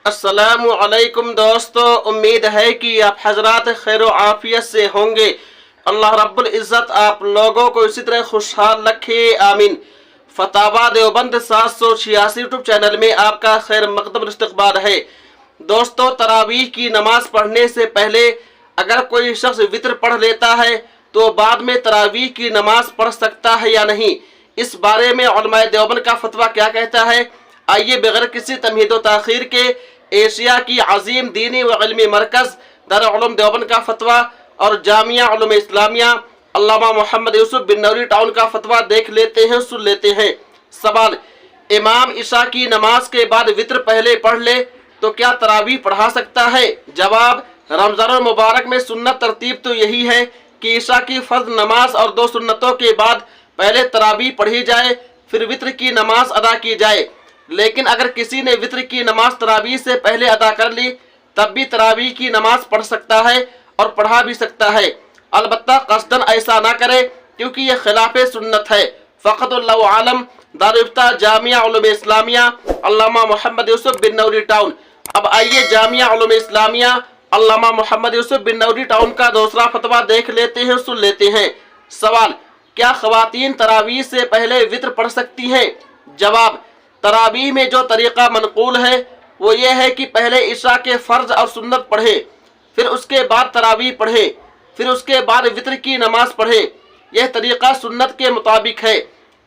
अस्सलामु अलैकुम दोस्तों, उम्मीद है कि आप हजरात खैर आफियत से होंगे। अल्लाह रब्बुल इज़्ज़त आप लोगों को इसी तरह खुशहाल रखे, आमीन। फतावा देवबंद 786 यूट्यूब चैनल में आपका खैर मकदम इस्तकबाल है। दोस्तों, तरावीह की नमाज पढ़ने से पहले अगर कोई शख्स वित्र पढ़ लेता है तो बाद में तरावीह की नमाज पढ़ सकता है या नहीं, इस बारे में उलमाए देवबंद का फतवा क्या कहता है, आइए बगैर किसी तमहीद व ताखीर के एशिया की अजीम दीनी व इल्मी मरकज़ दारुल उलूम देवबंद का फतवा और जामिया उलूम इस्लामिया अल्लामा मोहम्मद यूसुफ बिन नूरी टाउन का फतवा देख लेते हैं, सुन लेते हैं। सवाल, इमाम इशा की नमाज के बाद वित्र पहले पढ़ ले तो क्या तरावीह पढ़ा सकता है? जवाब, रमज़ान मुबारक में सुन्नत तरतीब तो यही है कि इशा की फर्ज नमाज और दो सुन्नतों के बाद पहले तरावीह पढ़ी जाए, फिर वित्र की नमाज अदा की जाए। लेकिन अगर किसी ने वित्र की नमाज तरावीह से पहले अदा कर ली तब भी तरावीह की नमाज पढ़ सकता है और पढ़ा भी सकता है, अलबत्ता कसदन ऐसा ना करे क्योंकि यह खिलाफ सुन्नत है। फ़क़त अल्लाहु आलम। दारुल इफ्ता जामिया उलूम इस्लामिया अल्लामा मोहम्मद यूसुफ बिन नूरी टाउन। अब आइए जामिया उलूम इस्लामिया अल्लामा मोहम्मद यूसुफ बिन नूरी टाउन का दूसरा फतवा देख लेते हैं, सुन लेते हैं। सवाल, क्या ख़वातीन तरावीह से पहले वित्र पढ़ सकती हैं? जवाब, तरावीह में जो तरीक़ा मनक़ूल है वो ये है कि पहले इशा के फ़र्ज और सुन्नत पढ़े, फिर उसके बाद तरावीह पढ़े, फिर उसके बाद वित्र की नमाज पढ़े। यह तरीक़ा सुन्नत के मुताबिक है।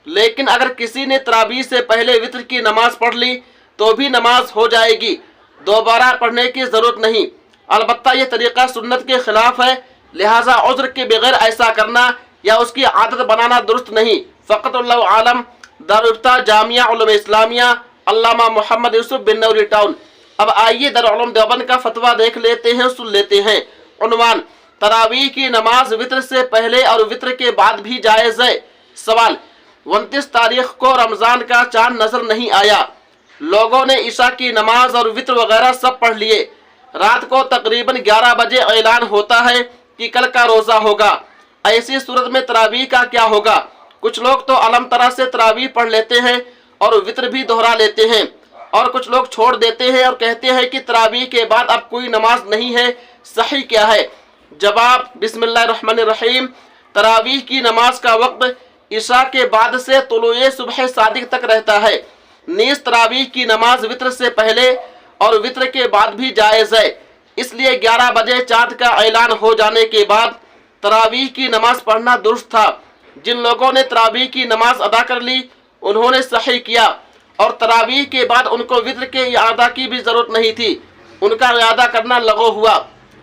लेकिन अगर किसी ने तरावीह से पहले वित्र की नमाज पढ़ ली तो भी नमाज हो जाएगी, दोबारा पढ़ने की ज़रूरत नहीं। अलबत्ता यह तरीक़ा सुन्नत के ख़िलाफ़ है, लिहाजा उज़्र के बगैर ऐसा करना या उसकी आदत बनाना दुरुस्त नहीं। फ़क़त अल्लाहु आलम। दारुल इफ्ता जामिया उलूम इस्लामिया अल्लामा मोहम्मद यूसुफ बिन नूरी टाउन। अब आइए दारुल उलूम देवबंद का फतवा देख लेते हैं, सुन लेते हैं। उन्वान, तरावीह की नमाज वित्र से पहले और वित्र के बाद भी जायज़ है। सवाल, 29 तारीख को रमज़ान का चाँद नजर नहीं आया, लोगों ने इशा की नमाज और वित्र वगैरह सब पढ़ लिए, रात को तकरीबन 11 बजे ऐलान होता है कि कल का रोज़ा होगा, ऐसी सूरत में तरावीह का क्या होगा? कुछ लोग तो अलम तरह से तरावीह पढ़ लेते हैं और वित्र भी दोहरा लेते हैं, और कुछ लोग छोड़ देते हैं और कहते हैं कि तरावीह के बाद अब कोई नमाज नहीं है, सही क्या है? जवाब, बिस्मिल्लाहिर्रहमानिर्रहीम। तरावीह की नमाज का वक्त इशा के बाद से तुलूए सुबह सादिक तक रहता है। नीज़ तरावीह की नमाज वित्र से पहले और वित्र के बाद भी जायज़ है, इसलिए 11 बजे चाँद का ऐलान हो जाने के बाद तरावीह की नमाज पढ़ना दुरुस्त था। जिन लोगों ने तरावीह की नमाज अदा कर ली उन्होंने सही किया, और तरावीह के बाद उनको वित्र के इआदा की भी ज़रूरत नहीं थी, उनका इआदा करना लगो हुआ।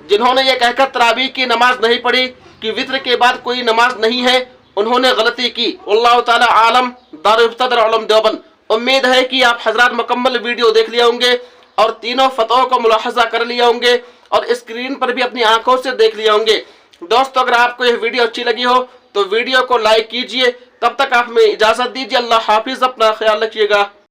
जिन्होंने ये कहकर तरावीह की नमाज नहीं पढ़ी कि वित्र के बाद कोई नमाज नहीं है, उन्होंने गलती की। अल्लाह ताला आलम। दारुल इफ्ता दारुल उलूम देवबंद। उम्मीद है कि आप हजरात मुकम्मल वीडियो देख लिए होंगे और तीनों फतवों को मुलाहजा कर लिए होंगे और स्क्रीन पर भी अपनी आंखों से देख लिए होंगे। दोस्तों, अगर आपको यह वीडियो अच्छी लगी हो तो वीडियो को लाइक कीजिए। तब तक आप हमें इजाज़त दीजिए। अल्लाह हाफिज़, अपना ख्याल रखिएगा।